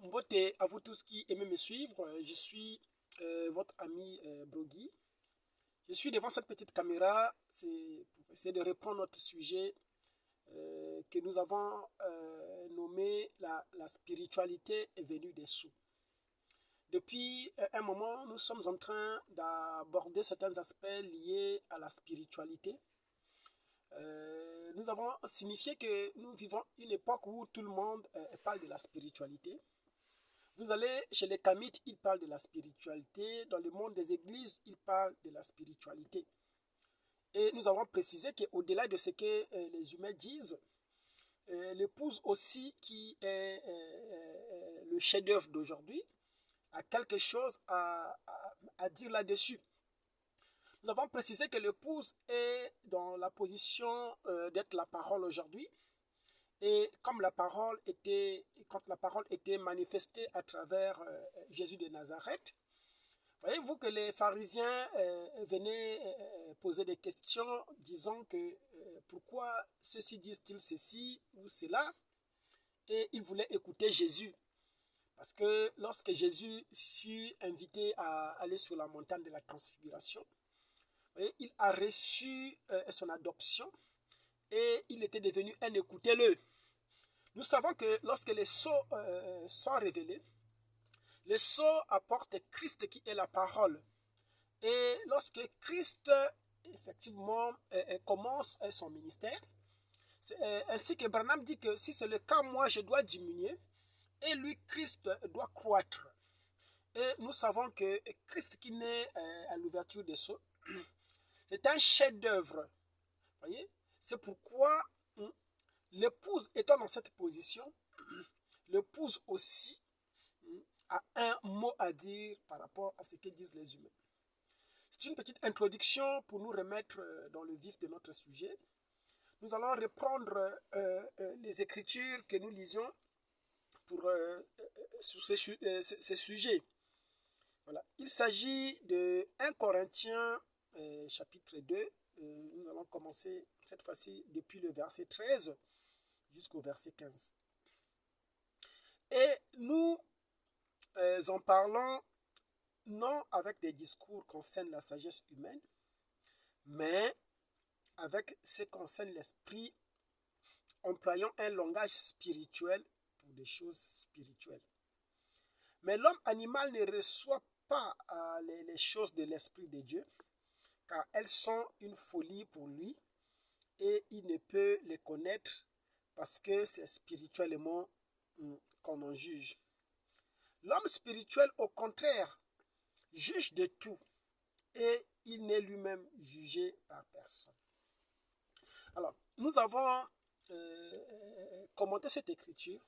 Mbote à vous tous qui aimez me suivre. Je suis votre ami Brogui. Je suis devant cette petite caméra, c'est pour essayer de reprendre notre sujet que nous avons nommé la spiritualité est venue des sous. Depuis un moment, nous sommes en train d'aborder certains aspects liés à la spiritualité. Nous avons signifié que nous vivons une époque où tout le monde parle de la spiritualité. Vous allez chez les Kamites, ils parlent de la spiritualité. Dans le monde des églises, ils parlent de la spiritualité. Et nous avons précisé qu'au-delà de ce que les humains disent, l'épouse aussi, qui est le chef-d'œuvre d'aujourd'hui, a quelque chose à dire là-dessus. Nous avons précisé que l'épouse est dans la position d'être la parole aujourd'hui. Et comme quand la parole était manifestée à travers Jésus de Nazareth, voyez-vous que les pharisiens venaient poser des questions disant que pourquoi ceux-ci disent-ils ceci ou cela, et ils voulaient écouter Jésus. Parce que lorsque Jésus fut invité à aller sur la montagne de la transfiguration, il a reçu son adoption et il était devenu un écoutez-le. Nous savons que lorsque les sceaux sont révélés, les sceaux apportent Christ qui est la parole. Et lorsque Christ, effectivement, commence son ministère, ainsi que Branham dit que si c'est le cas, moi, je dois diminuer, et lui, Christ, doit croître. Et nous savons que Christ qui naît à l'ouverture des sceaux, c'est un chef-d'œuvre. Voyez, c'est pourquoi l'épouse étant dans cette position, l'épouse aussi a un mot à dire par rapport à ce que disent les humains. C'est une petite introduction pour nous remettre dans le vif de notre sujet. Nous allons reprendre les écritures que nous lisions sur ces sujets. Voilà. Il s'agit de 1 Corinthiens chapitre 2. Nous allons commencer cette fois-ci depuis le verset 13 jusqu'au verset 15. Et nous en parlons non avec des discours concernant la sagesse humaine, mais avec ce qui concerne l'esprit, employant un langage spirituel pour des choses spirituelles. Mais l'homme animal ne reçoit pas les choses de l'esprit de Dieu, car elles sont une folie pour lui, et il ne peut les connaître parce que c'est spirituellement qu'on en juge. L'homme spirituel, au contraire, juge de tout et il n'est lui-même jugé par personne. Alors, nous avons commenté cette écriture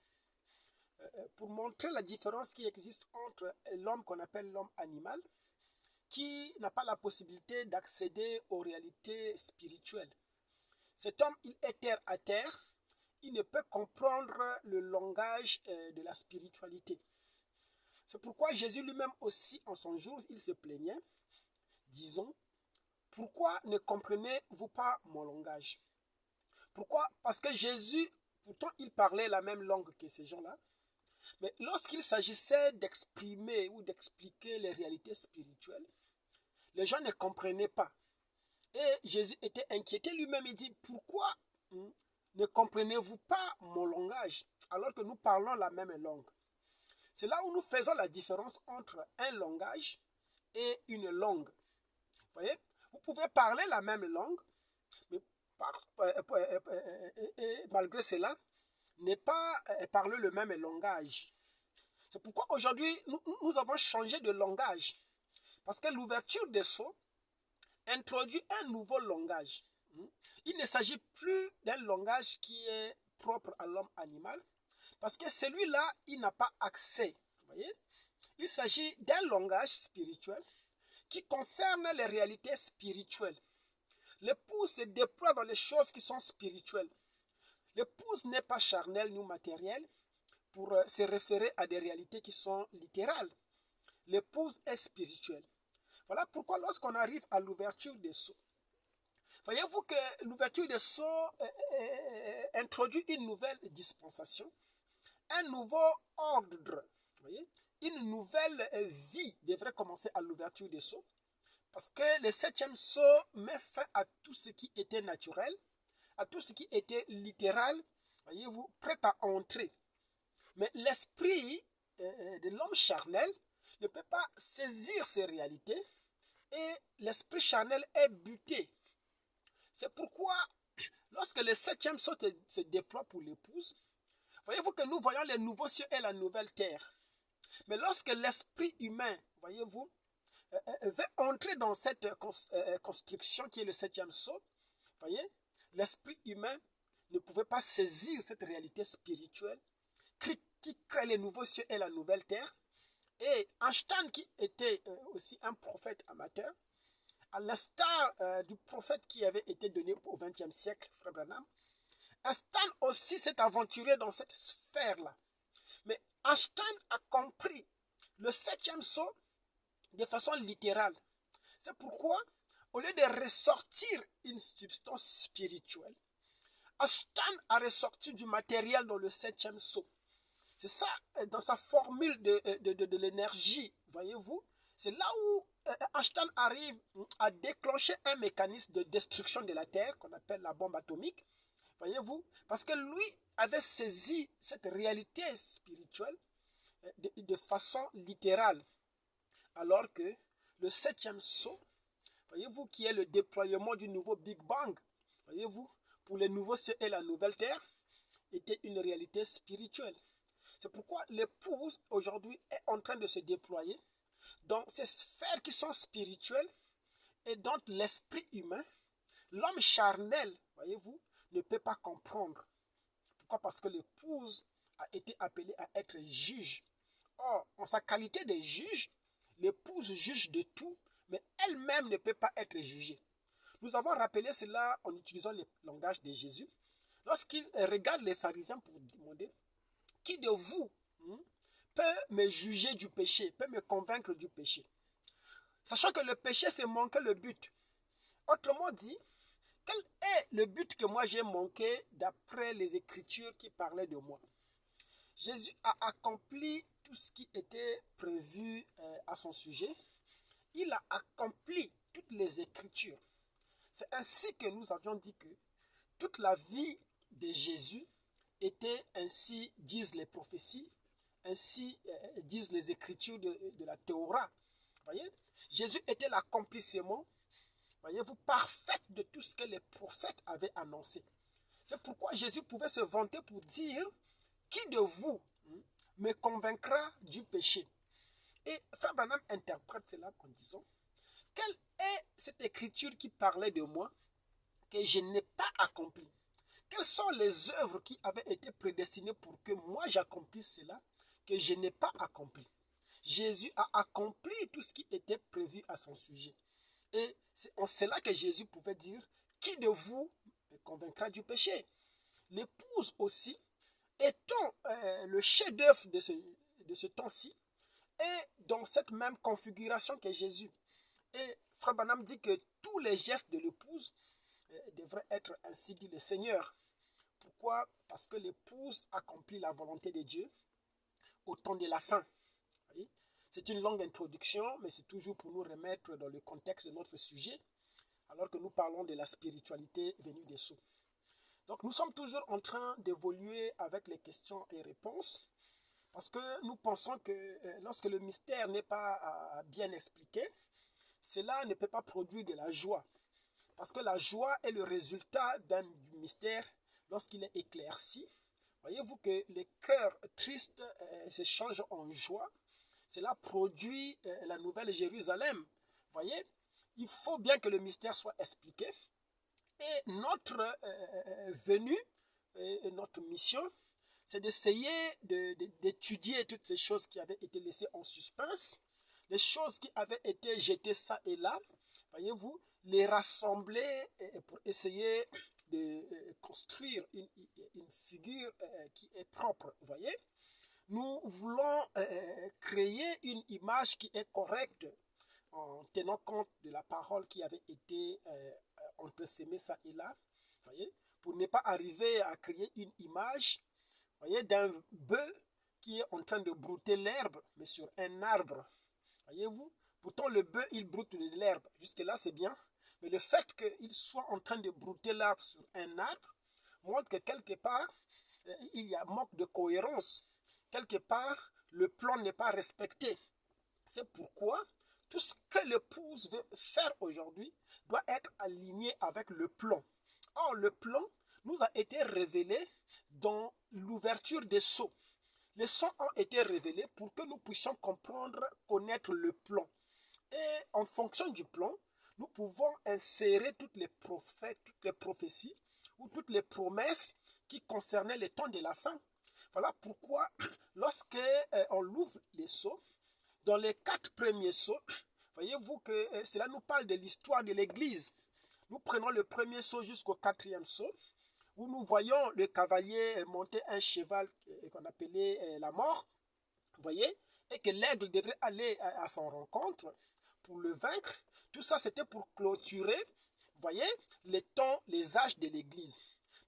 pour montrer la différence qui existe entre l'homme qu'on appelle l'homme animal, qui n'a pas la possibilité d'accéder aux réalités spirituelles. Cet homme, il est terre à terre, il ne peut comprendre le langage de la spiritualité. C'est pourquoi Jésus lui-même aussi, en son jour, il se plaignait, disons, pourquoi ne comprenez-vous pas mon langage? Pourquoi? Parce que Jésus, pourtant, il parlait la même langue que ces gens-là, mais lorsqu'il s'agissait d'exprimer ou d'expliquer les réalités spirituelles, les gens ne comprenaient pas. Et Jésus était inquiété lui-même, il dit, pourquoi ne comprenez-vous pas mon langage alors que nous parlons la même langue? C'est là où nous faisons la différence entre un langage et une langue. Vous voyez, vous pouvez parler la même langue, mais malgré cela, ne pas parler le même langage. C'est pourquoi aujourd'hui, nous avons changé de langage. Parce que l'ouverture des sceaux introduit un nouveau langage. Il ne s'agit plus d'un langage qui est propre à l'homme animal, parce que celui-là, il n'a pas accès. Vous voyez? Il s'agit d'un langage spirituel qui concerne les réalités spirituelles. L'épouse se déploie dans les choses qui sont spirituelles. L'épouse n'est pas charnelle ni matérielle pour se référer à des réalités qui sont littérales. L'épouse est spirituelle. Voilà pourquoi lorsqu'on arrive à l'ouverture des sceaux, voyez-vous que l'ouverture des sceaux introduit une nouvelle dispensation, un nouveau ordre Voyez, une nouvelle vie devrait commencer à l'ouverture des sceaux. Parce que le septième sceau met fin à tout ce qui était naturel, à tout ce qui était littéral, voyez-vous, prêt à entrer. Mais l'esprit de l'homme charnel ne peut pas saisir ces réalités et l'esprit charnel est buté. C'est pourquoi, lorsque le septième sceau se déploie pour l'épouse, voyez-vous que nous voyons les nouveaux cieux et la nouvelle terre. Mais lorsque l'esprit humain, voyez-vous, veut entrer dans cette construction qui est le septième sceau, voyez, l'esprit humain ne pouvait pas saisir cette réalité spirituelle qui crée les nouveaux cieux et la nouvelle terre. Et Einstein, qui était aussi un prophète amateur, à l'instar du prophète qui avait été donné au XXe siècle, Frère Branham, Einstein aussi s'est aventuré dans cette sphère-là. Mais Einstein a compris le septième sceau de façon littérale. C'est pourquoi, au lieu de ressortir une substance spirituelle, Einstein a ressorti du matériel dans le septième sceau. C'est ça, dans sa formule de l'énergie, voyez-vous, c'est là où Einstein arrive à déclencher un mécanisme de destruction de la Terre qu'on appelle la bombe atomique, voyez-vous, parce que lui avait saisi cette réalité spirituelle de façon littérale, alors que le septième sceau, voyez-vous, qui est le déploiement du nouveau Big Bang, voyez-vous, pour les nouveaux cieux et la nouvelle terre, était une réalité spirituelle. C'est pourquoi l'épouse, aujourd'hui, est en train de se déployer dans ces sphères qui sont spirituelles et dont l'esprit humain, l'homme charnel, voyez-vous, ne peut pas comprendre. Pourquoi? Parce que l'épouse a été appelée à être juge. Or, en sa qualité de juge, l'épouse juge de tout, mais elle-même ne peut pas être jugée. Nous avons rappelé cela en utilisant le langage de Jésus. Lorsqu'il regarde les pharisiens pour demander qui de vous peut me juger du péché, peut me convaincre du péché. Sachant que le péché, c'est manquer le but. Autrement dit, quel est le but que moi j'ai manqué d'après les Écritures qui parlaient de moi? Jésus a accompli tout ce qui était prévu à son sujet. Il a accompli toutes les Écritures. C'est ainsi que nous avions dit que toute la vie de Jésus était ainsi, disent les prophéties, ainsi disent les Écritures de la Torah. Voyez, Jésus était l'accomplissement, voyez-vous, parfait de tout ce que les prophètes avaient annoncé. C'est pourquoi Jésus pouvait se vanter pour dire qui de vous me convaincra du péché? Et Frère Branham interprète cela en disant, quelle est cette écriture qui parlait de moi que je n'ai pas accomplie? Quelles sont les œuvres qui avaient été prédestinées pour que moi j'accomplisse cela que je n'ai pas accompli? Jésus a accompli tout ce qui était prévu à son sujet. Et c'est en cela que Jésus pouvait dire, qui de vous me convaincra du péché? L'épouse aussi, étant le chef-d'œuvre de ce temps-ci, est dans cette même configuration que Jésus. Et Frère Branham dit que tous les gestes de l'épouse devraient être ainsi dit le Seigneur. Pourquoi? Parce que l'épouse accomplit la volonté de Dieu au temps de la fin. C'est une longue introduction, mais c'est toujours pour nous remettre dans le contexte de notre sujet, alors que nous parlons de la spiritualité venue des sceaux. Donc nous sommes toujours en train d'évoluer avec les questions et réponses, parce que nous pensons que lorsque le mystère n'est pas bien expliqué, cela ne peut pas produire de la joie. Parce que la joie est le résultat d'un mystère lorsqu'il est éclairci. Voyez-vous que les cœurs tristes se changent en joie. Cela produit la nouvelle Jérusalem. Voyez, il faut bien que le mystère soit expliqué. Et notre venue, et notre mission, c'est d'essayer d'étudier toutes ces choses qui avaient été laissées en suspense, les choses qui avaient été jetées ça et là, voyez-vous, les rassembler pour essayer de construire une figure qui est propre, voyez. Nous voulons créer une image qui est correcte en tenant compte de la parole qui avait été entresemée ça et là, voyez, pour ne pas arriver à créer une image, voyez, d'un bœuf qui est en train de brouter l'herbe, mais sur un arbre. Voyez-vous? Pourtant, le bœuf, il broute l'herbe. Jusque-là, c'est bien. Mais le fait qu'il soit en train de brouter l'arbre sur un arbre montre que quelque part, il y a manque de cohérence. Quelque part, le plan n'est pas respecté. C'est pourquoi tout ce que l'épouse veut faire aujourd'hui doit être aligné avec le plan. Or, le plan nous a été révélé dans l'ouverture des sceaux. Les sceaux ont été révélés pour que nous puissions comprendre, connaître le plan. Et en fonction du plan, nous pouvons insérer toutes les prophètes, toutes les prophéties ou toutes les promesses qui concernaient les temps de la fin. Voilà pourquoi, lorsque on ouvre les sceaux, dans les 4 premiers sceaux, voyez-vous que cela nous parle de l'histoire de l'Église. Nous prenons le premier sceau jusqu'au 4e sceau, où nous voyons le cavalier monter un cheval qu'on appelait la mort, vous voyez, et que l'aigle devrait aller à son rencontre pour le vaincre. Tout ça, c'était pour clôturer, vous voyez, les temps, les âges de l'Église.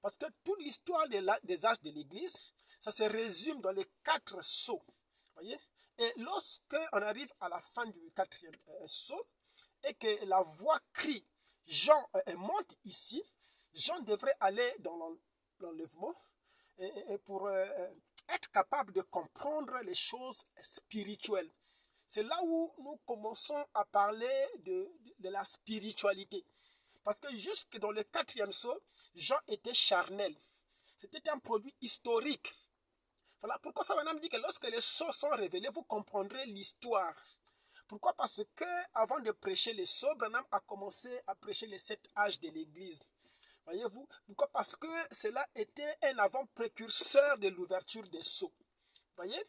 Parce que toute l'histoire des âges de l'Église, ça se résume dans les 4 sceaux, vous voyez. Et lorsqu'on arrive à la fin du 4e sceau, et que la voix crie, Jean monte ici, Jean devrait aller dans l'enlèvement et pour être capable de comprendre les choses spirituelles. C'est là où nous commençons à parler de la spiritualité. Parce que jusque dans le 4e sceau, Jean était charnel. C'était un produit historique. Voilà pourquoi Frère Branham dit que lorsque les sceaux sont révélés, vous comprendrez l'histoire. Pourquoi? Parce que avant de prêcher les sceaux, Branham a commencé à prêcher les 7 âges de l'Église. Voyez-vous? Pourquoi? Parce que cela était un avant-précurseur de l'ouverture des sceaux. Voyez?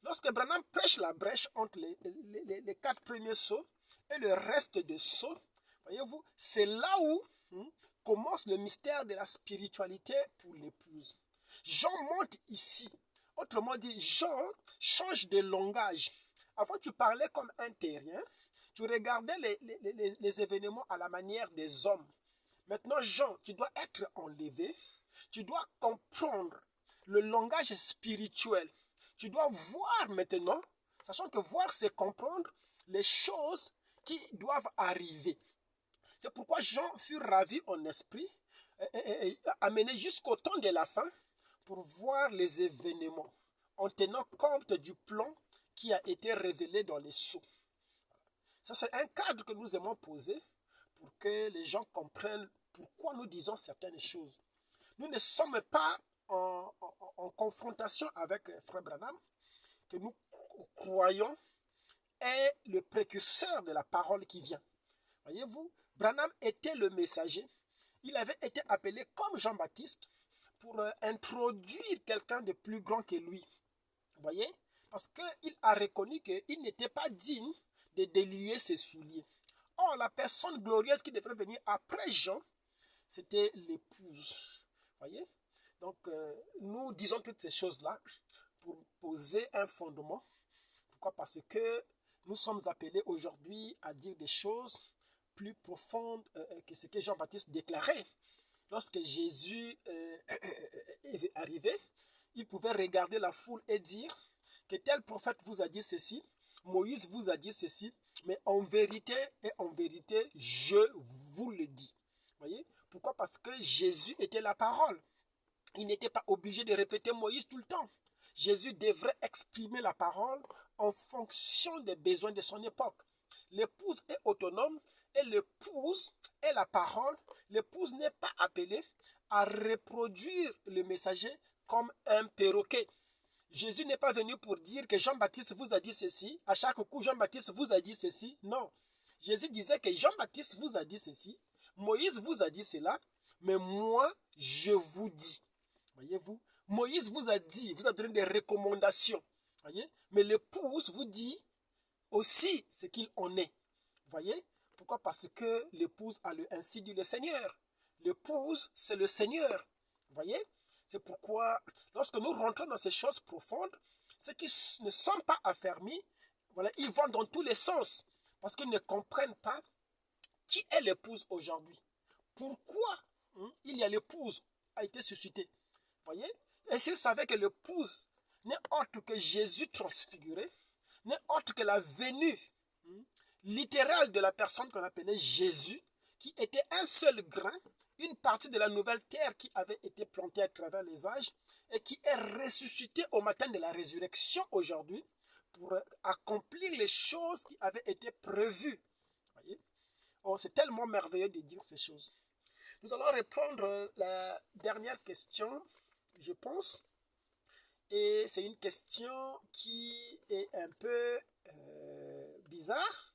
Lorsque Branham prêche la brèche entre les 4 premiers sceaux et le reste des sceaux, voyez-vous, c'est là où commence le mystère de la spiritualité pour l'épouse. Jean monte ici. Autrement dit, Jean change de langage. Avant, tu parlais comme un terrien. Tu regardais les événements à la manière des hommes. Maintenant, Jean, tu dois être enlevé. Tu dois comprendre le langage spirituel. Tu dois voir maintenant, sachant que voir, c'est comprendre les choses qui doivent arriver. C'est pourquoi Jean fut ravi en esprit, amené jusqu'au temps de la fin, pour voir les événements, en tenant compte du plan qui a été révélé dans les sceaux. Ça, c'est un cadre que nous aimons poser pour que les gens comprennent pourquoi nous disons certaines choses. Nous ne sommes pas en confrontation avec Frère Branham, que nous croyons est le précurseur de la parole qui vient. Voyez-vous, Branham était le messager. Il avait été appelé comme Jean-Baptiste pour introduire quelqu'un de plus grand que lui. Vous voyez? Parce qu'il a reconnu qu'il n'était pas digne de délier ses souliers. Or, la personne glorieuse qui devrait venir après Jean, c'était l'épouse. Vous voyez? Donc, nous disons toutes ces choses-là pour poser un fondement. Pourquoi? Parce que nous sommes appelés aujourd'hui à dire des choses plus profondes que ce que Jean-Baptiste déclarait. Lorsque Jésus est arrivé, il pouvait regarder la foule et dire que tel prophète vous a dit ceci, Moïse vous a dit ceci, mais en vérité et en vérité, je vous le dis. Voyez? Pourquoi? Parce que Jésus était la parole. Il n'était pas obligé de répéter Moïse tout le temps. Jésus devrait exprimer la parole en fonction des besoins de son époque. L'épouse est autonome et l'épouse est la parole. L'épouse n'est pas appelée à reproduire le messager comme un perroquet. Jésus n'est pas venu pour dire que Jean-Baptiste vous a dit ceci. À chaque coup, Jean-Baptiste vous a dit ceci. Non. Jésus disait que Jean-Baptiste vous a dit ceci. Moïse vous a dit cela. Mais moi, je vous dis. Voyez-vous, Moïse vous a dit, vous a donné des recommandations. Voyez, mais l'épouse vous dit aussi ce qu'il en est. Voyez, pourquoi? Parce que l'épouse a ainsi dit le Seigneur. L'épouse, c'est le Seigneur. Voyez, c'est pourquoi lorsque nous rentrons dans ces choses profondes, ceux qui ne sont pas affermis, voilà, ils vont dans tous les sens parce qu'ils ne comprennent pas qui est l'épouse aujourd'hui. Pourquoi il y a l'épouse a été suscitée. Voyez? Et s'ils savaient que l'épouse n'est autre que Jésus transfiguré, n'est autre que la venue littérale de la personne qu'on appelait Jésus, qui était un seul grain, une partie de la nouvelle terre qui avait été plantée à travers les âges et qui est ressuscité au matin de la résurrection aujourd'hui pour accomplir les choses qui avaient été prévues. Voyez? Oh, c'est tellement merveilleux de dire ces choses. Nous allons répondre la dernière question, je pense. Et c'est une question qui est un peu bizarre.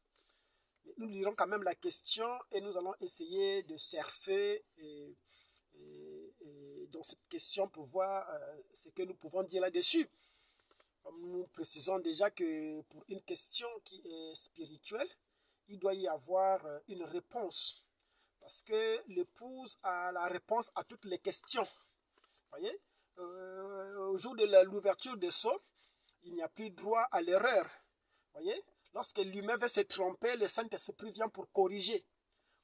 Nous lirons quand même la question et nous allons essayer de surfer dans cette question pour voir ce que nous pouvons dire là-dessus. Comme nous précisons déjà que pour une question qui est spirituelle, il doit y avoir une réponse. Parce que l'épouse a la réponse à toutes les questions. Voyez, au jour de l'ouverture des sceaux, il n'y a plus droit à l'erreur. Voyez, lorsque l'humain veut se tromper, le Saint-Esprit vient pour corriger.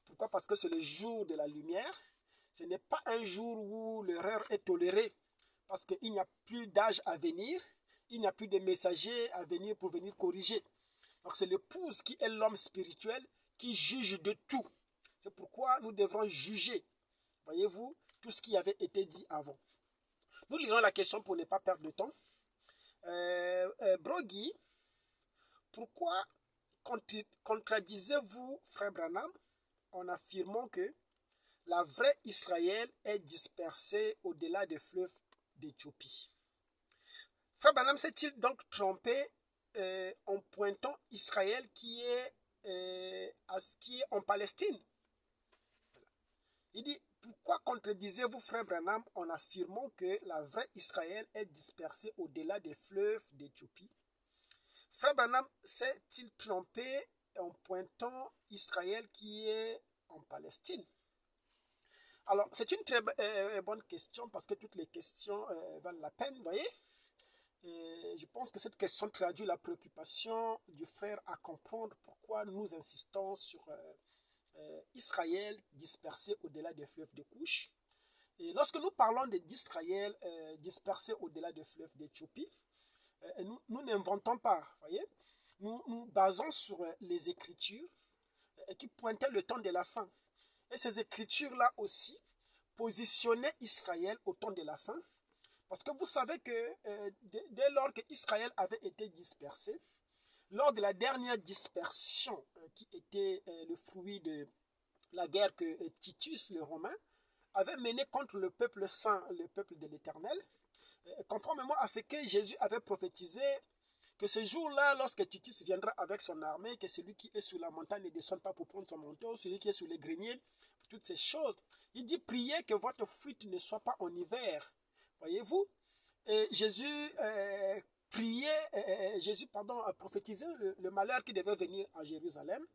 Pourquoi? Parce que c'est le jour de la lumière. Ce n'est pas un jour où l'erreur est tolérée. Parce qu'il n'y a plus d'âge à venir. Il n'y a plus de messagers à venir pour venir corriger. Donc c'est l'épouse qui est l'homme spirituel qui juge de tout. C'est pourquoi nous devrons juger, voyez-vous, tout ce qui avait été dit avant. Nous lirons la question pour ne pas perdre de temps. Brogui, pourquoi contradisez-vous, frère Branham, en affirmant que la vraie Israël est dispersée au-delà des fleuves d'Éthiopie? Frère Branham s'est-il donc trompé en pointant Israël qui est en Palestine? Il dit, pourquoi contredisez-vous, frère Branham, en affirmant que la vraie Israël est dispersée au-delà des fleuves d'Éthiopie? Frère Branham s'est-il trompé en pointant Israël qui est en Palestine? Alors, c'est une très bonne question parce que toutes les questions valent la peine, vous voyez? Et je pense que cette question traduit la préoccupation du frère à comprendre pourquoi nous insistons sur Israël dispersé au-delà des fleuves de Couche. Et lorsque nous parlons d'Israël dispersé au-delà des fleuves d'Éthiopie, nous n'inventons pas, voyez. Nous basons sur les Écritures qui pointaient le temps de la fin. Et ces Écritures-là aussi positionnaient Israël au temps de la fin. Parce que vous savez que dès lors que Israël avait été dispersé, lors de la dernière dispersion qui était le fruit de la guerre que Titus, le Romain, avait menée contre le peuple saint, le peuple de l'Éternel, conformément à ce que Jésus avait prophétisé, que ce jour-là, lorsque Titus viendra avec son armée, que celui qui est sur la montagne ne descende pas pour prendre son manteau, celui qui est sur les greniers, toutes ces choses, il dit, priez que votre fuite ne soit pas en hiver. Voyez-vous, et Jésus prophétisait le malheur qui devait venir à Jérusalem,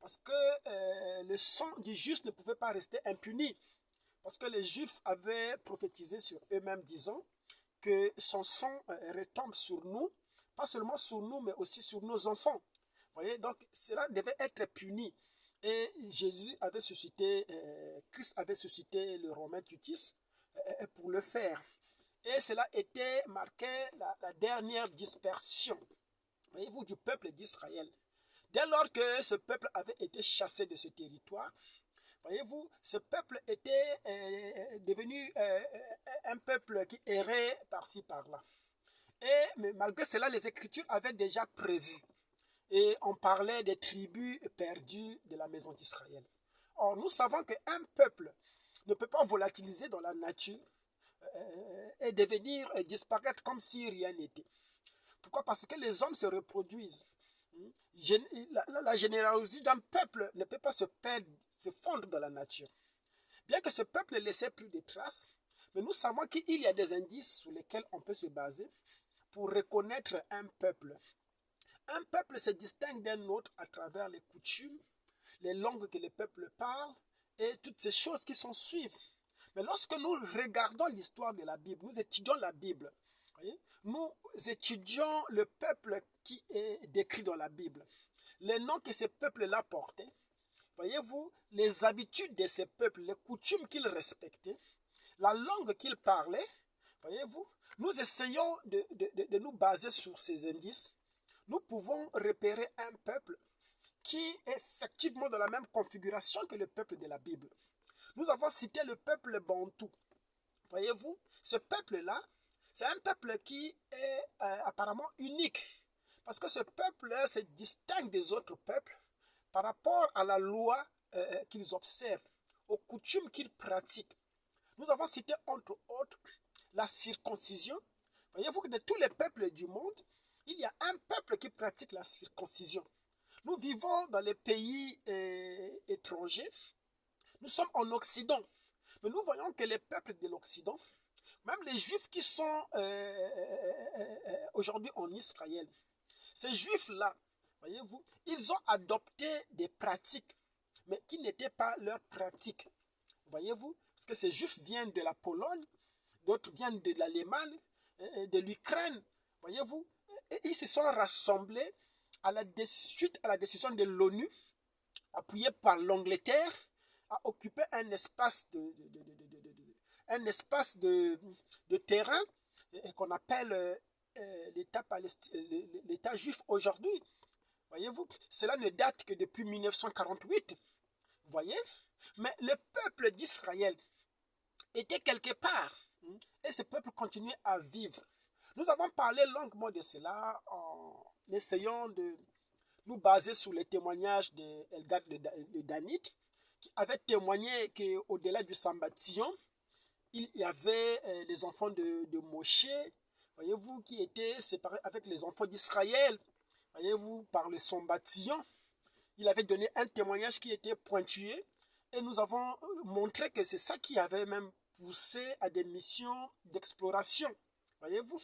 parce que le sang du juste ne pouvait pas rester impuni, parce que les Juifs avaient prophétisé sur eux-mêmes, disant que son sang retombe sur nous, pas seulement sur nous, mais aussi sur nos enfants. Vous voyez, donc cela devait être puni. Et Christ avait suscité le Romain Titus pour le faire. Et cela était marqué la dernière dispersion, voyez-vous, du peuple d'Israël. Dès lors que ce peuple avait été chassé de ce territoire, voyez-vous, ce peuple était devenu un peuple qui errait par-ci, par-là. Mais malgré cela, les Écritures avaient déjà prévu. Et on parlait des tribus perdues de la maison d'Israël. Or, nous savons qu'un peuple ne peut pas volatiliser dans la nature et devenir disparaître comme si rien n'était. Pourquoi? Parce que les hommes se reproduisent. La générosité d'un peuple ne peut pas se fondre dans la nature. Bien que ce peuple ne laissait plus de traces, mais nous savons qu'il y a des indices sur lesquels on peut se baser pour reconnaître un peuple. Un peuple se distingue d'un autre à travers les coutumes, les langues que les peuples parlent et toutes ces choses qui s'en suivent. Mais lorsque nous regardons l'histoire de la Bible, nous étudions la Bible, voyez, nous étudions le peuple qui est décrit dans la Bible, les noms que ces peuples-là portaient, voyez-vous, les habitudes de ces peuples, les coutumes qu'ils respectaient, la langue qu'ils parlaient, Voyez-vous, nous essayons de nous baser sur ces indices. Nous pouvons repérer un peuple qui est effectivement dans la même configuration que le peuple de la Bible. Nous avons cité le peuple bantou. Voyez-vous, ce peuple-là, c'est un peuple qui est apparemment unique. Parce que ce peuple-là se distingue des autres peuples par rapport à la loi qu'ils observent, aux coutumes qu'ils pratiquent. Nous avons cité entre autres la circoncision. Voyez-vous que de tous les peuples du monde, il y a un peuple qui pratique la circoncision. Nous vivons dans les pays étrangers. Nous sommes en Occident. Mais nous voyons que les peuples de l'Occident, même les Juifs qui sont aujourd'hui en Israël, ces Juifs-là, voyez-vous, ils ont adopté des pratiques, mais qui n'étaient pas leurs pratiques. Voyez-vous, parce que ces Juifs viennent de la Pologne, d'autres viennent de l'Allemagne, de l'Ukraine, voyez-vous, et ils se sont rassemblés suite à la décision de l'ONU, appuyée par l'Angleterre, à occuper un espace de terrain qu'on appelle l'État juif aujourd'hui. Voyez-vous, cela ne date que depuis 1948. Vous voyez? Mais le peuple d'Israël était quelque part. Et ce peuple continuait à vivre. Nous avons parlé longuement de cela en essayant de nous baser sur les témoignages d'Elgad de Danit, qui avait témoigné qu'au-delà du Sambatillon, il y avait les enfants de Moshe, voyez-vous, qui étaient séparés avec les enfants d'Israël, voyez-vous, par le Sambatillon. Il avait donné un témoignage qui était pointué, et nous avons montré que c'est ça qui avait même poussé à des missions d'exploration, voyez-vous.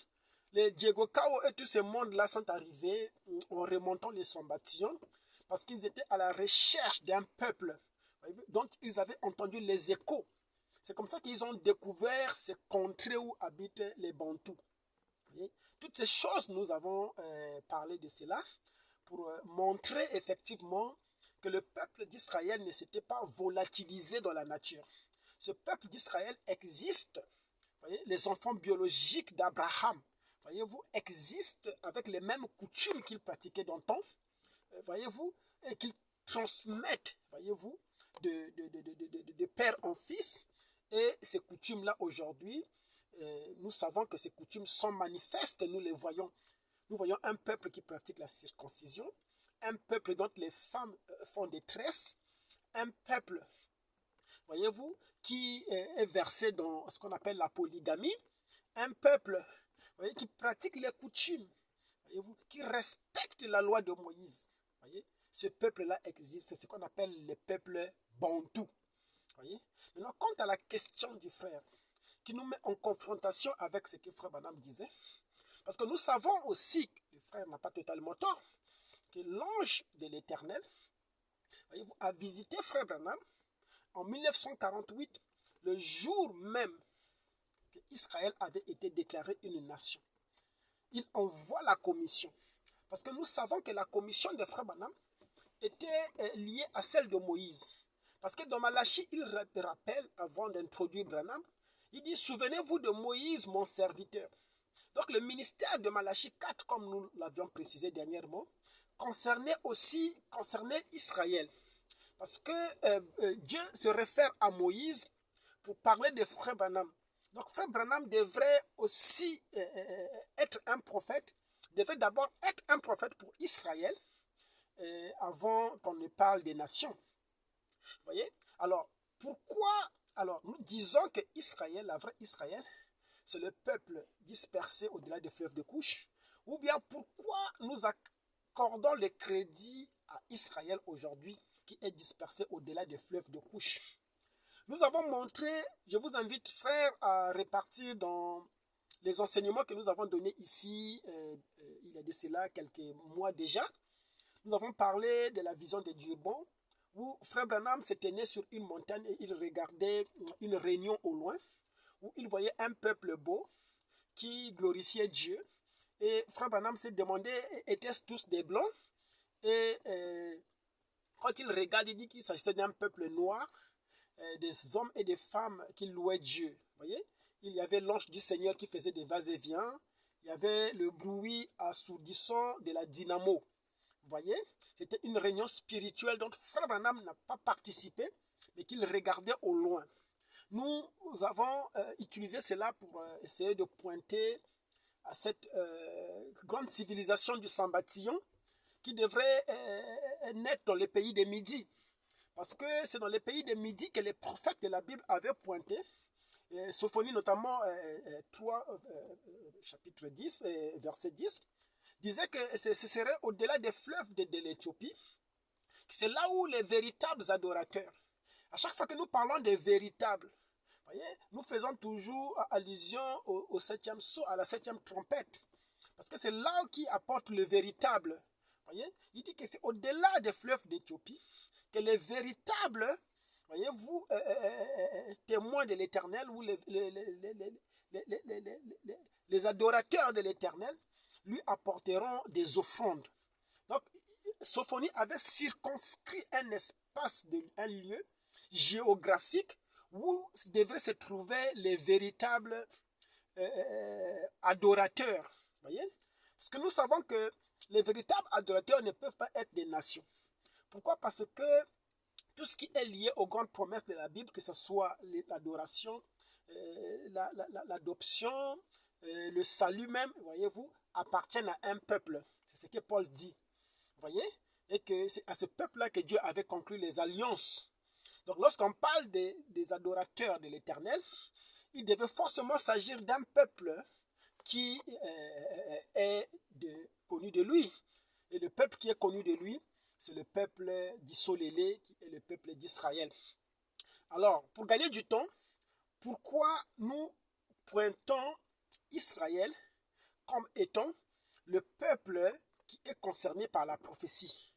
Les Diego Cao et tous ces mondes-là sont arrivés en remontant les Sambatillons, parce qu'ils étaient à la recherche d'un peuple dont ils avaient entendu les échos. C'est comme ça qu'ils ont découvert ces contrées où habitent les Bantous. Toutes ces choses, nous avons parlé de cela pour montrer effectivement que le peuple d'Israël ne s'était pas volatilisé dans la nature. Ce peuple d'Israël existe. Voyez, les enfants biologiques d'Abraham, voyez-vous, existent avec les mêmes coutumes qu'ils pratiquaient d'antan, voyez-vous, et qu'ils transmettent, voyez-vous, de père en fils. Et ces coutumes-là, aujourd'hui, nous savons que ces coutumes sont manifestes, nous les voyons. Nous voyons un peuple qui pratique la circoncision, un peuple dont les femmes font des tresses, un peuple, voyez-vous, qui est versé dans ce qu'on appelle la polygamie, un peuple, voyez, qui pratique les coutumes, voyez-vous, qui respecte la loi de Moïse. Voyez, ce peuple-là existe, c'est ce qu'on appelle le peuple bantou. Voyez? Maintenant, quant à la question du frère, qui nous met en confrontation avec ce que frère Branham disait, parce que nous savons aussi que le frère n'a pas totalement tort, que l'ange de l'Éternel a visité frère Branham en 1948, le jour même que Israël avait été déclaré une nation. Il envoie la commission, parce que nous savons que la commission de frère Branham était liée à celle de Moïse. Parce que dans Malachie, il rappelle, avant d'introduire Branham, il dit, souvenez-vous de Moïse, mon serviteur. Donc le ministère de Malachie 4, comme nous l'avions précisé dernièrement, concernait Israël. Parce que Dieu se réfère à Moïse pour parler de frère Branham. Donc frère Branham devrait aussi être un prophète, devrait d'abord être un prophète pour Israël, avant qu'on ne parle des nations. Vous voyez? Alors, pourquoi? Alors, nous disons que Israël, la vraie Israël, c'est le peuple dispersé au-delà des fleuves de Couche. Ou bien pourquoi nous accordons le crédit à Israël aujourd'hui, qui est dispersé au-delà des fleuves de Couche? Nous avons montré, je vous invite, frères, à répartir dans les enseignements que nous avons donnés ici, il y a de cela quelques mois déjà. Nous avons parlé de la vision de Durban, où frère Branham se tenait sur une montagne et il regardait une réunion au loin, où il voyait un peuple beau qui glorifiait Dieu. Et frère Branham s'est demandé, étaient-ce tous des blancs? Et quand il regarde, il dit qu'il s'agissait d'un peuple noir, des hommes et des femmes qui louaient Dieu. Voyez? il y avait l'ange du Seigneur qui faisait des va-et-vient. Il y avait le bruit assourdissant de la dynamo. Vous voyez, c'était une réunion spirituelle dont Frère Branham n'a pas participé, mais qu'il regardait au loin. Nous avons utilisé cela pour essayer de pointer à cette grande civilisation du Sambatiyon qui devrait naître dans les pays des Midi. Parce que c'est dans les pays des Midi que les prophètes de la Bible avaient pointé. Sophonie notamment 3, chapitre 10, verset 10, disait que ce serait au-delà des fleuves de l'Éthiopie. C'est là où les véritables adorateurs, à chaque fois que nous parlons des véritables, voyez, nous faisons toujours allusion au septième sceau, à la septième trompette. Parce que c'est là qui apporte le véritable. Voyez, il dit que c'est au-delà des fleuves d'Éthiopie que les véritables, voyez-vous, témoins de l'Éternel ou les adorateurs de l'Éternel lui apporteront des offrandes. Donc, Sophonie avait circonscrit un espace, un lieu géographique où devraient se trouver les véritables adorateurs. Voyez? Parce que nous savons que les véritables adorateurs ne peuvent pas être des nations. Pourquoi? Parce que tout ce qui est lié aux grandes promesses de la Bible, que ce soit l'adoration, l'adoption, le salut même, voyez-vous, appartiennent à un peuple. C'est ce que Paul dit. Voyez? Et que c'est à ce peuple-là que Dieu avait conclu les alliances. Donc lorsqu'on parle des adorateurs de l'Éternel, il devait forcément s'agir d'un peuple qui est connu de lui. Et le peuple qui est connu de lui, c'est le peuple d'Isolélé, qui est le peuple d'Israël. Alors, pour gagner du temps, pourquoi nous pointons Israël comme étant le peuple qui est concerné par la prophétie?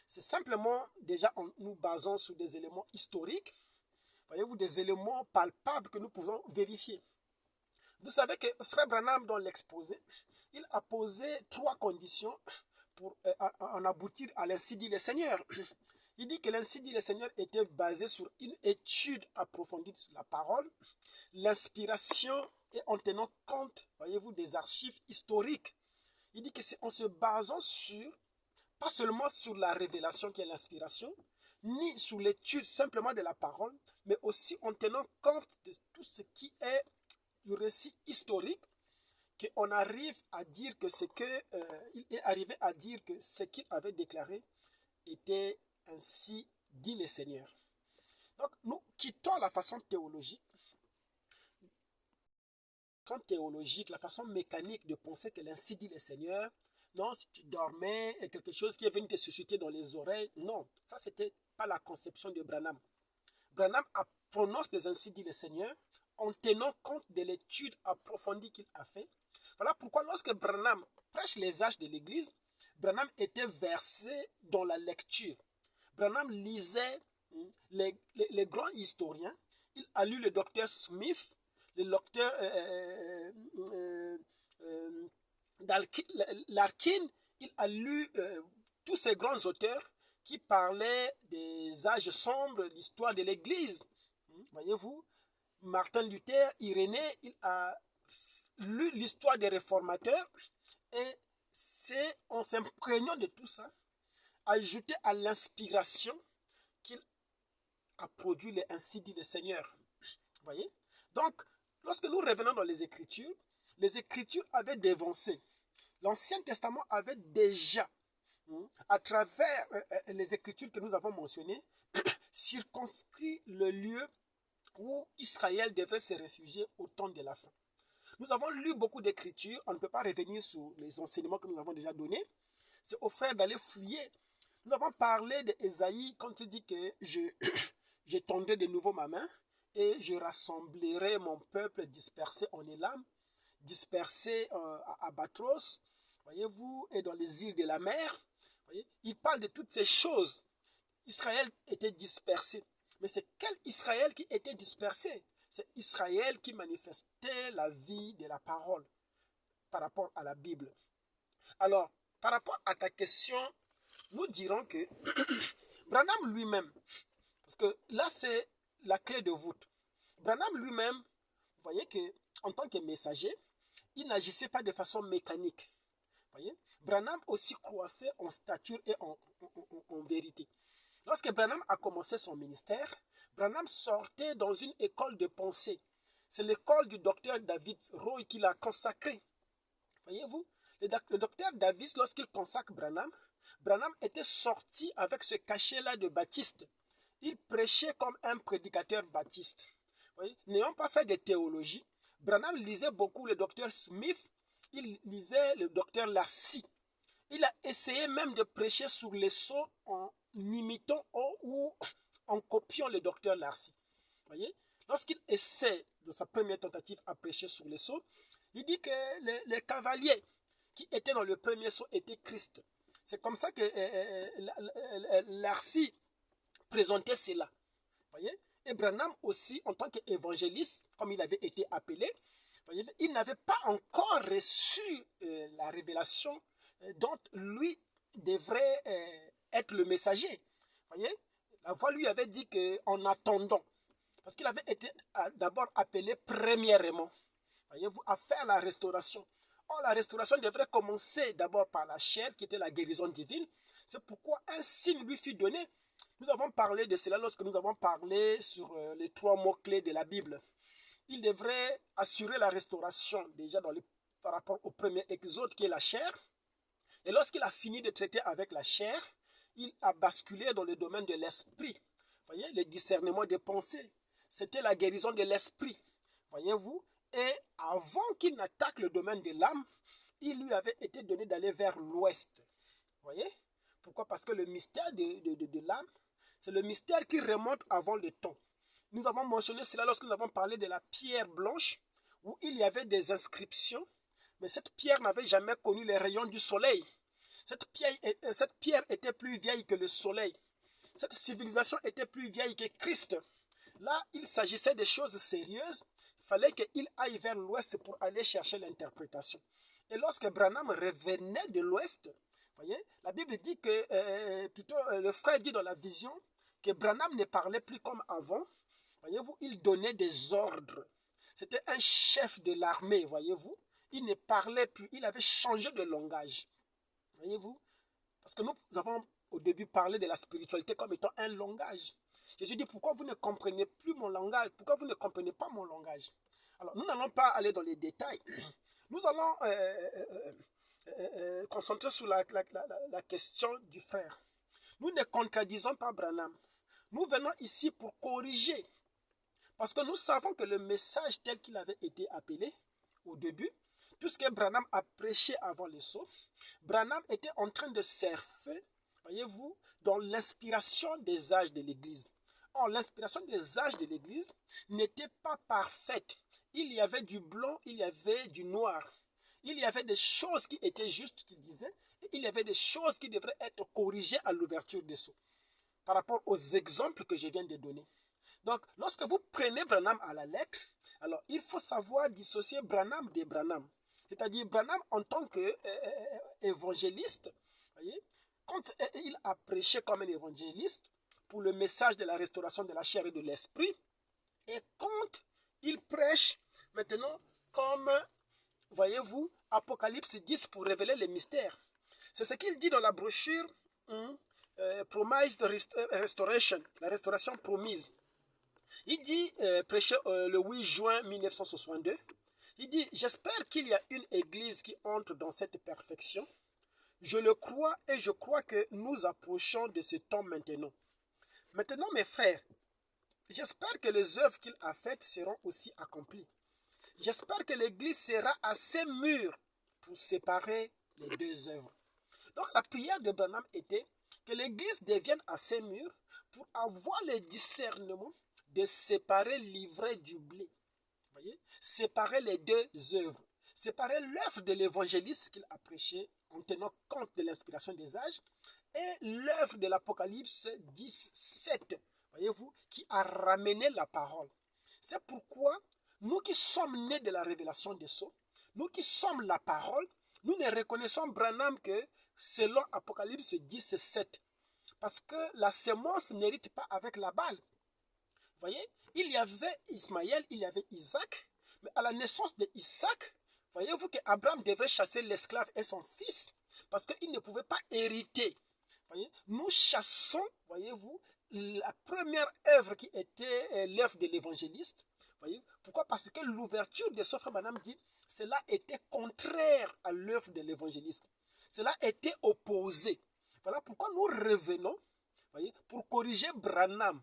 C'est simplement, déjà, en nous basant sur des éléments historiques, voyez-vous, des éléments palpables que nous pouvons vérifier. Vous savez que Frère Branham, dans l'exposé, il a posé 3 conditions pour en aboutir à l'ainsi dit le Seigneur. Il dit que l'ainsi dit le Seigneur était basé sur une étude approfondie sur la parole, l'inspiration et en tenant compte, voyez-vous, des archives historiques. Il dit que c'est en se basant sur, pas seulement sur la révélation qui est l'inspiration, ni sur l'étude simplement de la parole, mais aussi en tenant compte de tout ce qui est du récit historique, qu'on arrive à dire que il est arrivé à dire que ce qu'il avait déclaré était ainsi dit le Seigneur. Donc nous quittons la façon théologique, la façon mécanique de penser que l'ainsi dit le Seigneur. Non, si tu dormais, quelque chose qui est venu te susciter dans les oreilles. Non, ça c'était pas la conception de Branham. Branham prononce les ainsi dit le Seigneur en tenant compte de l'étude approfondie qu'il a fait. Voilà pourquoi lorsque Branham prêche les âges de l'Église, Branham était versé dans la lecture. Branham lisait les grands historiens. Il a lu le docteur Smith, le docteur Larkin. Il a lu tous ces grands auteurs qui parlaient des âges sombres, l'histoire de l'Église. Voyez-vous, Martin Luther, Irénée, il a lu l'histoire des réformateurs et c'est en s'imprégnant de tout ça, ajouté à l'inspiration qu'il a produit les ainsi dit le Seigneur. Voyez? Donc, lorsque nous revenons dans les Écritures avaient dévancé. L'Ancien Testament avait déjà, à travers les Écritures que nous avons mentionnées, circonscrit le lieu où Israël devrait se réfugier au temps de la fin. Nous avons lu beaucoup d'écritures, on ne peut pas revenir sur les enseignements que nous avons déjà donnés. C'est aux frères d'aller fouiller. Nous avons parlé d'Ésaïe quand il dit que je tendrai de nouveau ma main et je rassemblerai mon peuple dispersé en Élam, dispersé à Batros, voyez-vous, et dans les îles de la mer. Voyez, il parle de toutes ces choses. Israël était dispersé. Mais c'est quel Israël qui était dispersé? C'est Israël qui manifestait la vie de la parole par rapport à la Bible. Alors, par rapport à ta question, nous dirons que Branham lui-même, parce que là c'est la clé de voûte, Branham lui-même, vous voyez que en tant que messager, il n'agissait pas de façon mécanique. Voyez? Branham aussi croissait en stature et en vérité. Lorsque Branham a commencé son ministère, Branham sortait dans une école de pensée. C'est l'école du docteur David Roy qu'il a consacrée. Voyez-vous, le docteur Davis, lorsqu'il consacre Branham, Branham était sorti avec ce cachet-là de baptiste. Il prêchait comme un prédicateur baptiste. N'ayant pas fait de théologie, Branham lisait beaucoup le docteur Smith, il lisait le docteur Larcy. Il a essayé même de prêcher sur les sceaux en imitant ou en copiant le docteur Larcy. Voyez, lorsqu'il essaie de sa première tentative à prêcher sur les sceaux, il dit que les cavaliers qui étaient dans le premier sceau étaient Christ. C'est comme ça que Larcy présentait cela. Voyez, et Branham aussi, en tant qu'évangéliste, comme il avait été appelé, voyez, il n'avait pas encore reçu la révélation dont lui devrait être le messager. Voyez, la voix lui avait dit qu'en attendant, parce qu'il avait été d'abord appelé premièrement, voyez-vous, à faire la restauration. Or, la restauration devrait commencer d'abord par la chair, qui était la guérison divine. C'est pourquoi un signe lui fut donné. Nous avons parlé de cela lorsque nous avons parlé sur les 3 mots-clés de la Bible. Il devrait assurer la restauration, déjà par rapport au premier exode qui est la chair. Et lorsqu'il a fini de traiter avec la chair, il a basculé dans le domaine de l'esprit. Voyez, le discernement des pensées. C'était la guérison de l'esprit. Voyez-vous? Et avant qu'il n'attaque le domaine de l'âme, il lui avait été donné d'aller vers l'ouest. Voyez? Pourquoi? Parce que le mystère de l'âme, c'est le mystère qui remonte avant le temps. Nous avons mentionné cela lorsque nous avons parlé de la pierre blanche, où il y avait des inscriptions, mais cette pierre n'avait jamais connu les rayons du soleil. Cette pierre était plus vieille que le soleil. Cette civilisation était plus vieille que Christ. Là, il s'agissait de choses sérieuses. Il fallait qu'il aille vers l'ouest pour aller chercher l'interprétation. Et lorsque Branham revenait de l'ouest, voyez, la Bible dit que, le frère dit dans la vision, que Branham ne parlait plus comme avant. Voyez-vous, il donnait des ordres. C'était un chef de l'armée, voyez-vous. Il ne parlait plus, il avait changé de langage. Voyez-vous, parce que nous avons au début parlé de la spiritualité comme étant un langage. Jésus dit, pourquoi vous ne comprenez plus mon langage? Pourquoi vous ne comprenez pas mon langage? Alors, nous n'allons pas aller dans les détails. Nous allons concentrer sur la question du frère. Nous ne contradisons pas Branham. Nous venons ici pour corriger. Parce que nous savons que le message tel qu'il avait été appelé au début, tout ce que Branham a prêché avant le saut, Branham était en train de surfer, voyez-vous, dans l'inspiration des âges de l'Église. Or, l'inspiration des âges de l'Église n'était pas parfaite. Il y avait du blanc, il y avait du noir. Il y avait des choses qui étaient justes, qu'il disait, et il y avait des choses qui devraient être corrigées à l'ouverture des sceaux, par rapport aux exemples que je viens de donner. Donc, lorsque vous prenez Branham à la lettre, alors il faut savoir dissocier Branham de Branham. C'est-à-dire Branham en tant qu'évangéliste, voyez, quand il a prêché comme un évangéliste pour le message de la restauration de la chair et de l'esprit, et quand il prêche maintenant comme, voyez-vous, Apocalypse 10 pour révéler les mystères. C'est ce qu'il dit dans la brochure Promised Restoration, la restauration promise. Il dit, prêché le 8 juin 1962, il dit, j'espère qu'il y a une église qui entre dans cette perfection. Je le crois et je crois que nous approchons de ce temps maintenant. Maintenant, mes frères, j'espère que les œuvres qu'il a faites seront aussi accomplies. J'espère que l'église sera assez mûre pour séparer les deux œuvres. Donc la prière de Branham était que l'église devienne assez mûre pour avoir le discernement de séparer l'ivraie du blé. Voyez? Séparer les deux œuvres. Séparer l'œuvre de l'évangéliste qu'il a prêché en tenant compte de l'inspiration des âges et l'œuvre de l'Apocalypse 10, 7, voyez-vous, qui a ramené la parole. C'est pourquoi nous qui sommes nés de la révélation des sceaux, nous qui sommes la parole, nous ne reconnaissons Branham que selon Apocalypse 10, 7. Parce que la sémence n'hérite pas avec la balle. Vous voyez, il y avait Ismaël, il y avait Isaac, Mais à la naissance d'Isaac, voyez-vous qu'Abraham devrait chasser l'esclave et son fils parce qu'il ne pouvait pas hériter. Voyez, nous chassons, voyez-vous, la première œuvre qui était l'œuvre de l'évangéliste. Voyez, pourquoi? Parce que l'ouverture de ce frère Branham dit, cela était contraire à l'œuvre de l'évangéliste. Cela était opposé. Voilà pourquoi nous revenons, voyez, pour corriger Branham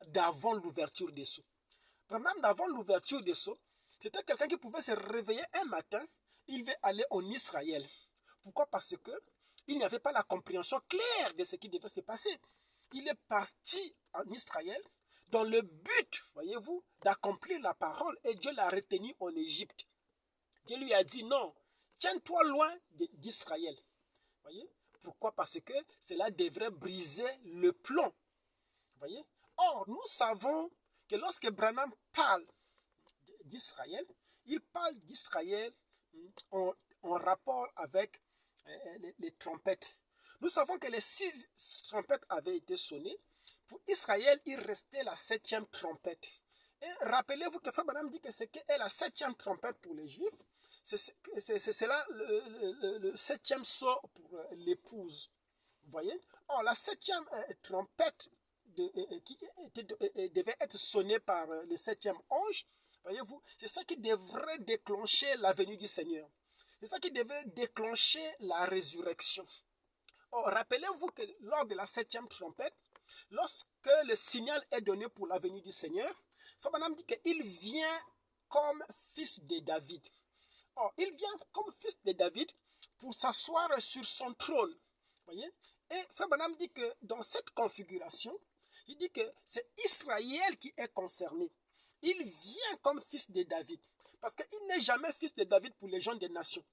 d'avant l'ouverture des sceaux. Branham d'avant l'ouverture des sceaux, c'était quelqu'un qui pouvait se réveiller un matin, il veut aller en Israël. Pourquoi? Parce que il n'y avait pas la compréhension claire de ce qui devait se passer. Il est parti en Israël dans le but, voyez-vous, d'accomplir la parole et Dieu l'a retenu en Égypte. Dieu lui a dit non, tiens-toi loin d'Israël. Voyez? Pourquoi? Parce que cela devrait briser le plan. Voyez? Or, nous savons que lorsque Branham parle d'Israël, il parle d'Israël en rapport avec les trompettes. Nous savons que les 6 trompettes avaient été sonnées. Pour Israël, il restait la 7e trompette. Et rappelez-vous que Frère Branham dit que ce qu'est la 7e trompette pour les Juifs, c'est là le 7e sceau pour l'épouse. Vous voyez? Or, la 7e trompette qui devait être sonnée par le 7e ange, voyez-vous, c'est ça qui devrait déclencher la venue du Seigneur. C'est ça qui devait déclencher la résurrection. Or, rappelez-vous que lors de la 7e trompette, lorsque le signal est donné pour la venue du Seigneur, Frère Branham dit qu'il vient comme fils de David. Or, il vient comme fils de David pour s'asseoir sur son trône. Voyez? Et Frère Branham dit que dans cette configuration, il dit que c'est Israël qui est concerné. Il vient comme fils de David. Parce qu'il n'est jamais fils de David pour les gens des nations.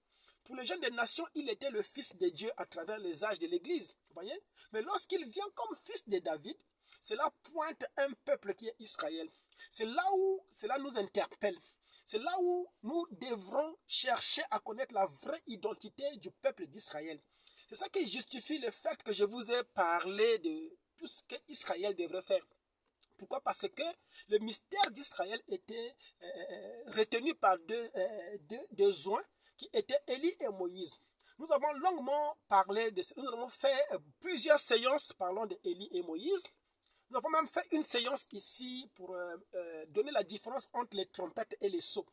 Pour les gens des nations, il était le fils de Dieu à travers les âges de l'Église. Voyez? Mais lorsqu'il vient comme fils de David, cela pointe un peuple qui est Israël. C'est là où cela nous interpelle. C'est là où nous devrons chercher à connaître la vraie identité du peuple d'Israël. C'est ça qui justifie le fait que je vous ai parlé de tout ce qu'Israël devrait faire. Pourquoi? Parce que le mystère d'Israël était retenu par deux joints qui étaient Élie et Moïse. Nous avons longuement parlé de ça. Nous avons fait plusieurs séances parlant d'Élie et Moïse. Nous avons même fait une séance ici pour donner la différence entre les trompettes et les sceaux.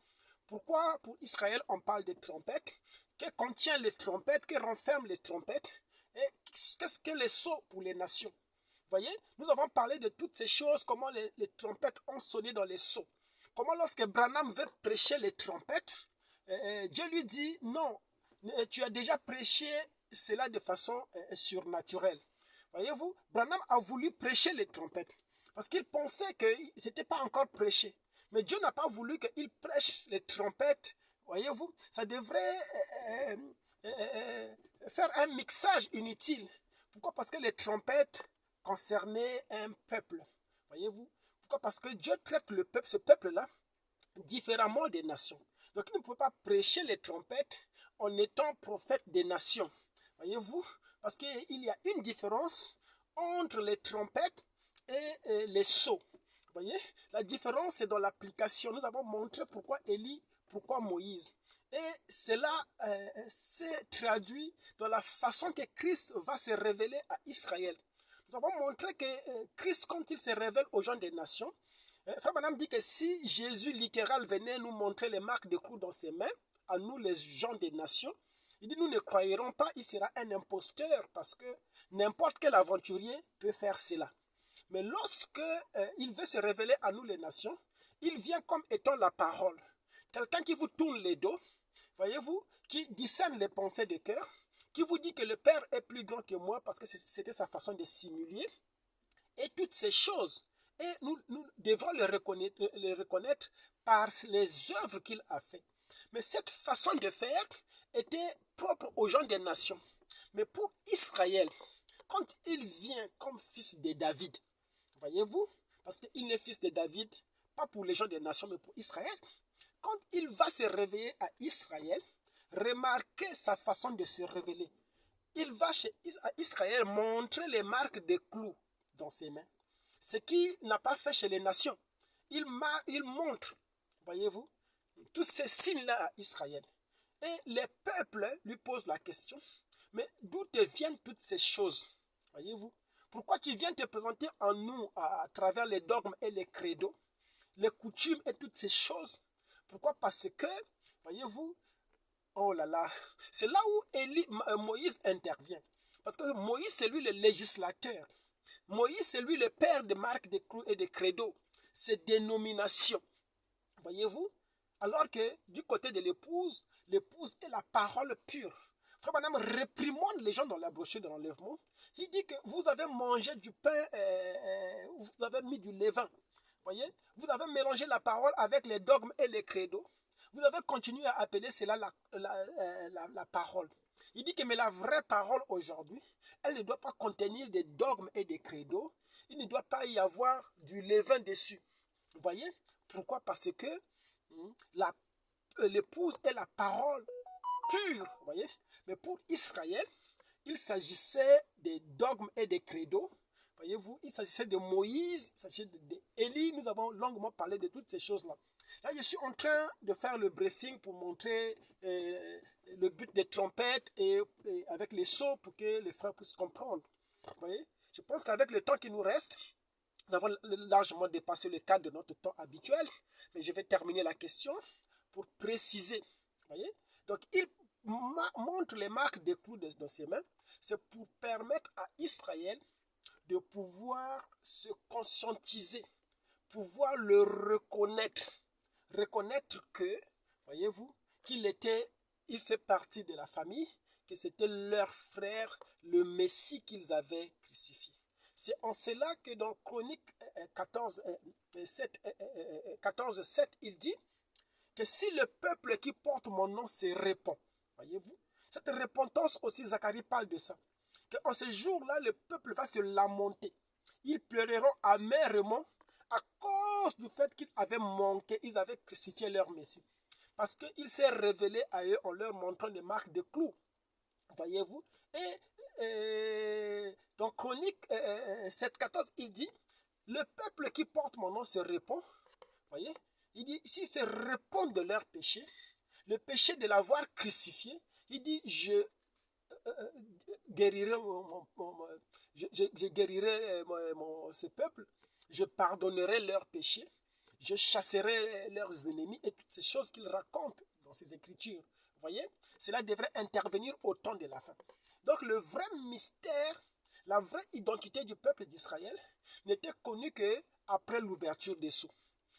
Pourquoi pour Israël on parle de trompettes? Que contient les trompettes? Que renferment les trompettes? Et qu'est-ce que les sceaux pour les nations? Voyez, nous avons parlé de toutes ces choses, comment les trompettes ont sonné dans les sceaux. Comment lorsque Branham veut prêcher les trompettes, Dieu lui dit, non, tu as déjà prêché cela de façon surnaturelle. Voyez-vous, Branham a voulu prêcher les trompettes parce qu'il pensait que ce n'était pas encore prêché. Mais Dieu n'a pas voulu qu'il prêche les trompettes. Voyez-vous, ça devrait faire un mixage inutile. Pourquoi? Parce que les trompettes concernaient un peuple. Voyez-vous? Pourquoi? Parce que Dieu traite le peuple, ce peuple-là, différemment des nations. Donc il ne pouvait pas prêcher les trompettes en étant prophète des nations. Voyez-vous? Parce qu'il y a une différence entre les trompettes et les sceaux. Voyez? La différence, c'est dans l'application. Nous avons montré pourquoi Élie, pourquoi Moïse. Et cela s'est traduit dans la façon que Christ va se révéler à Israël. Nous avons montré que Christ, quand il se révèle aux gens des nations, Frère Branham dit que si Jésus littéral venait nous montrer les marques de clous dans ses mains, à nous les gens des nations, il dit nous ne croyerons pas, il sera un imposteur parce que n'importe quel aventurier peut faire cela. Mais lorsque il veut se révéler à nous les nations, il vient comme étant la parole. Quelqu'un qui vous tourne les dos, voyez-vous, qui discerne les pensées de cœur, qui vous dit que le Père est plus grand que moi parce que c'était sa façon de simuler, et toutes ces choses. Et nous devrons le reconnaître par les œuvres qu'il a fait. Mais cette façon de faire était propre aux gens des nations. Mais pour Israël, quand il vient comme fils de David, voyez-vous, parce qu'il est fils de David, pas pour les gens des nations, mais pour Israël, quand il va se réveiller à Israël, remarquez sa façon de se révéler. Il va à Israël montrer les marques de clous dans ses mains. Ce qu'il n'a pas fait chez les nations. Il montre, voyez-vous, tous ces signes-là à Israël. Et les peuples lui posent la question, mais d'où te viennent toutes ces choses? Voyez-vous? Pourquoi tu viens te présenter en nous à travers les dogmes et les credos, les coutumes et toutes ces choses? Pourquoi? Parce que, voyez-vous, oh là là, c'est là où Moïse intervient. Parce que Moïse, c'est lui le législateur. Moïse, c'est lui le père de marques, de clous et de credos. Ces dénominations. Voyez-vous? Alors que du côté de l'épouse est la parole pure. Frère Madame réprimande les gens dans la brochure de l'enlèvement. Il dit que vous avez mangé du pain, vous avez mis du levain. Voyez? Vous avez mélangé la parole avec les dogmes et les credos. Vous avez continué à appeler cela la parole. Il dit que mais la vraie parole aujourd'hui, elle ne doit pas contenir des dogmes et des credos. Il ne doit pas y avoir du levain dessus. Vous voyez? Pourquoi? Parce que l'épouse est la parole pure. Vous voyez? Mais pour Israël, il s'agissait des dogmes et des credos. Voyez-vous, il s'agissait de Moïse, il s'agissait d'Élie. Nous avons longuement parlé de toutes ces choses-là. Là, je suis en train de faire le briefing pour montrer le but des trompettes et avec les sceaux pour que les frères puissent comprendre. Vous voyez? Je pense qu'avec le temps qui nous reste, nous avons largement dépassé le cadre de notre temps habituel. Mais je vais terminer la question pour préciser. Vous voyez? Donc, il montre les marques des clous dans ses mains. C'est pour permettre à Israël de pouvoir se conscientiser, pouvoir le reconnaître. Reconnaître que, voyez-vous, il fait partie de la famille, que c'était leur frère, le Messie qu'ils avaient crucifié. C'est en cela que dans Chronique 14, 7, il dit que si le peuple qui porte mon nom se répand, voyez-vous, cette repentance aussi, Zacharie parle de ça, qu'en ce jour-là, le peuple va se lamenter. Ils pleureront amèrement à cause du fait qu'ils avaient manqué, ils avaient crucifié leur Messie. Parce qu'il s'est révélé à eux en leur montrant des marques de clous. Voyez-vous? Et dans Chronique 7,14, il dit, le peuple qui porte mon nom se répand. Voyez? Il dit, s'ils se répandent de leur péché, le péché de l'avoir crucifié, il dit, je guérirai, ce peuple, je pardonnerai leurs péchés, je chasserai leurs ennemis et toutes ces choses qu'ils racontent dans ces écritures. Vous voyez? Cela devrait intervenir au temps de la fin. Donc le vrai mystère, la vraie identité du peuple d'Israël n'était connue qu'après l'ouverture des sceaux.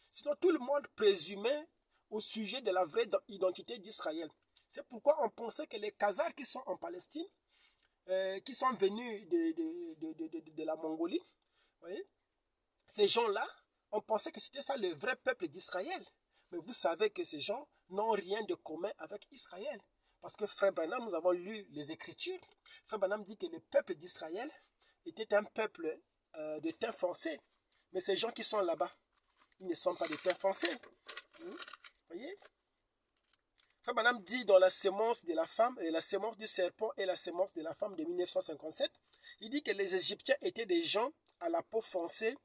Sinon tout le monde présumait au sujet de la vraie identité d'Israël. C'est pourquoi on pensait que les Khazars qui sont en Palestine, qui sont venus de la Mongolie, voyez, ces gens-là, on pensait que c'était ça le vrai peuple d'Israël. Mais vous savez que ces gens n'ont rien de commun avec Israël. Parce que Frère Branham, nous avons lu les Écritures. Frère Branham dit que le peuple d'Israël était un peuple de teint foncé. Mais ces gens qui sont là-bas, ils ne sont pas de teint foncé. Vous voyez? Frère Branham dit dans la sémence de la femme, la sémence du serpent et la sémence de la femme de 1957, il dit que les Égyptiens étaient des gens à la peau foncée,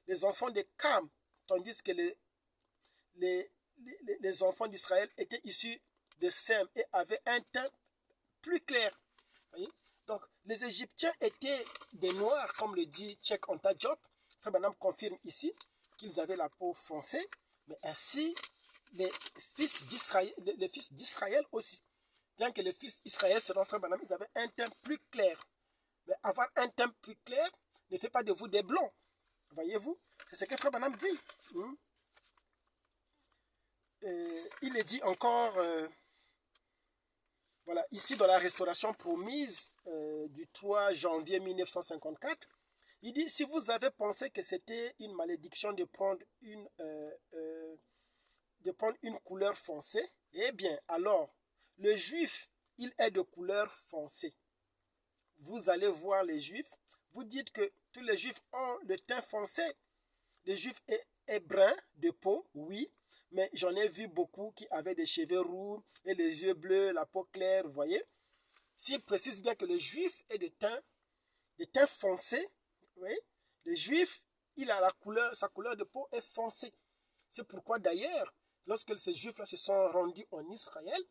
les enfants de Cam, tandis que les enfants d'Israël étaient issus de Sem et avaient un teint plus clair. Voyez? Donc, les Égyptiens étaient des Noirs, comme le dit Cheikh Anta Diop. Frère Branham confirme ici qu'ils avaient la peau foncée, mais ainsi les fils d'Israël aussi. Bien que les fils d'Israël, selon Frère Branham, ils avaient un teint plus clair. Mais avoir un teint plus clair ne fait pas de vous des blancs. Voyez-vous? C'est ce que Frère Branham dit. Il est dit encore, voilà, ici dans la restauration promise du 3 janvier 1954, il dit, si vous avez pensé que c'était une malédiction de prendre une couleur foncée, eh bien, alors, le juif, il est de couleur foncée. Vous allez voir les juifs, vous dites que tous les juifs ont le teint foncé. Les juifs est brun de peau, oui, mais j'en ai vu beaucoup qui avaient des cheveux roux et les yeux bleus, la peau claire, vous voyez. S'il précise bien que le juif est de teint foncé, vous voyez, le juif, il a sa couleur de peau est foncée. C'est pourquoi d'ailleurs, lorsque ces Juifs-là se sont rendus en Israël,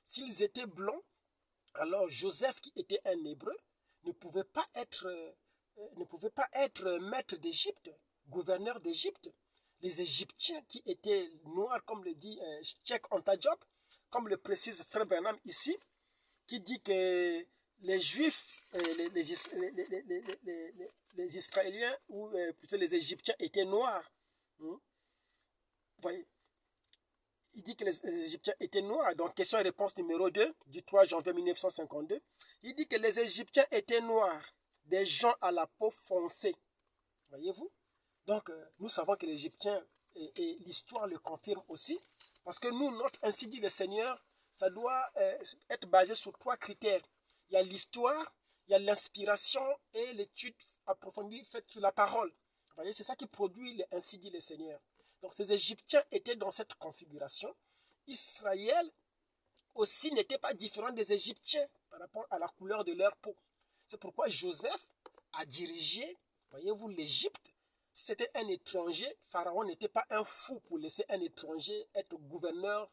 s'ils étaient blancs, alors Joseph, qui était un Hébreu, ne pouvait pas être maître d'Égypte, gouverneur d'Égypte. Les Égyptiens qui étaient noirs, comme le dit Cheikh Anta Diop, comme le précise Frère Branham ici, qui dit que les Juifs, les Israéliens ou plutôt les Égyptiens étaient noirs. Vous voyez, il dit que les Égyptiens étaient noirs. Donc, question et réponse numéro 2 du 3 janvier 1952. Il dit que les Égyptiens étaient noirs, des gens à la peau foncée. Voyez-vous? Donc, nous savons que les Égyptiens, et l'histoire le confirme aussi, parce que nous, notre ainsi dit le Seigneur, ça doit être basé sur 3 critères. Il y a l'histoire, il y a l'inspiration et l'étude approfondie faite sur la parole. Vous voyez, c'est ça qui produit le ainsi dit le Seigneur. Donc, ces Égyptiens étaient dans cette configuration. Israël aussi n'était pas différent des Égyptiens par rapport à la couleur de leur peau. C'est pourquoi Joseph a dirigé, voyez-vous, l'Égypte. Si c'était un étranger, Pharaon n'était pas un fou pour laisser un étranger être gouverneur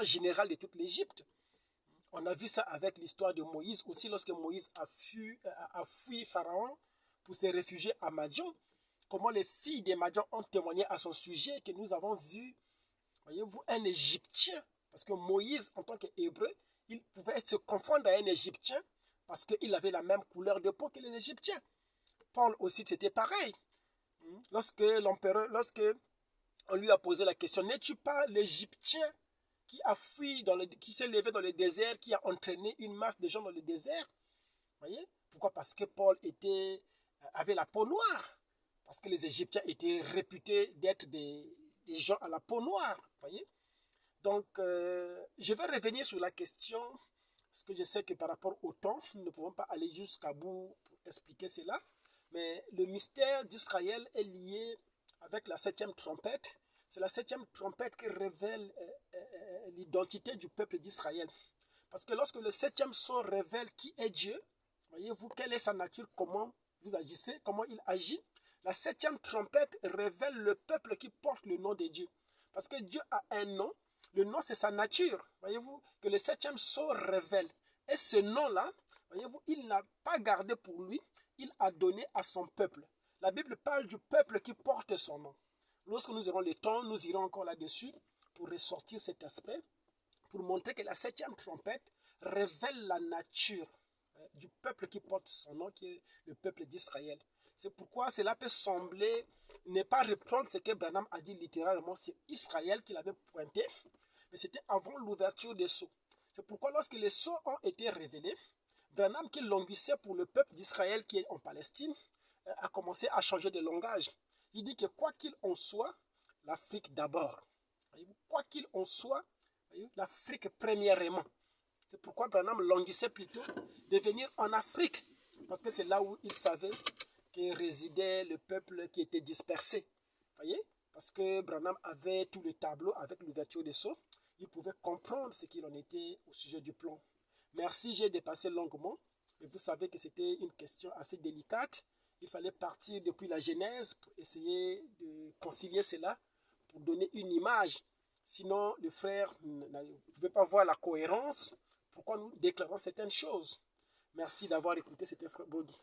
général de toute l'Égypte. On a vu ça avec l'histoire de Moïse aussi, lorsque Moïse a fui Pharaon pour se réfugier à Madian. Comment les filles des Madian ont témoigné à son sujet, que nous avons vu, voyez-vous, un Égyptien. Parce que Moïse, en tant qu'Hébreu, il pouvait se confondre à un Égyptien parce qu'il avait la même couleur de peau que les Égyptiens. Paul aussi, c'était pareil. Lorsque on lui a posé la question, n'es-tu pas l'Égyptien qui a fui, qui s'est levé dans le désert, qui a entraîné une masse de gens dans le désert? Voyez? Pourquoi? Parce que Paul avait la peau noire. Parce que les Égyptiens étaient réputés d'être des gens à la peau noire. Voyez? Donc, je vais revenir sur la question, parce que je sais que par rapport au temps, nous ne pouvons pas aller jusqu'à bout pour expliquer cela. Mais le mystère d'Israël est lié avec la 7e trompette. C'est la 7e trompette qui révèle l'identité du peuple d'Israël. Parce que lorsque le 7e sceau révèle qui est Dieu, voyez-vous, quelle est sa nature, comment vous agissez, comment il agit, la 7e trompette révèle le peuple qui porte le nom de Dieu. Parce que Dieu a un nom, le nom c'est sa nature, voyez-vous, que le 7e sceau révèle. Et ce nom-là, voyez-vous, il n'a pas gardé pour lui, il a donné à son peuple. La Bible parle du peuple qui porte son nom. Lorsque nous aurons le temps, nous irons encore là-dessus pour ressortir cet aspect, pour montrer que la 7e trompette révèle la nature du peuple qui porte son nom, qui est le peuple d'Israël. C'est pourquoi cela peut sembler ne pas reprendre ce que Branham a dit littéralement, c'est Israël qui l'avait pointé, mais c'était avant l'ouverture des sceaux. C'est pourquoi lorsque les sceaux ont été révélés, Branham, qui languissait pour le peuple d'Israël qui est en Palestine, a commencé à changer de langage. Il dit que quoi qu'il en soit, l'Afrique d'abord. Quoi qu'il en soit, l'Afrique premièrement. C'est pourquoi Branham languissait plutôt de venir en Afrique, parce que c'est là où il savait que résidait le peuple qui était dispersé. Voyez? Parce que Branham avait tout le tableau avec l'ouverture des sceaux. Il pouvait comprendre ce qu'il en était au sujet du plan. Merci, j'ai dépassé longuement. Mais vous savez que c'était une question assez délicate. Il fallait partir depuis la Genèse pour essayer de concilier cela, pour donner une image. Sinon, le frère ne pouvait pas voir la cohérence. Pourquoi nous déclarons certaines choses? Merci d'avoir écouté, c'était Frère Bogi.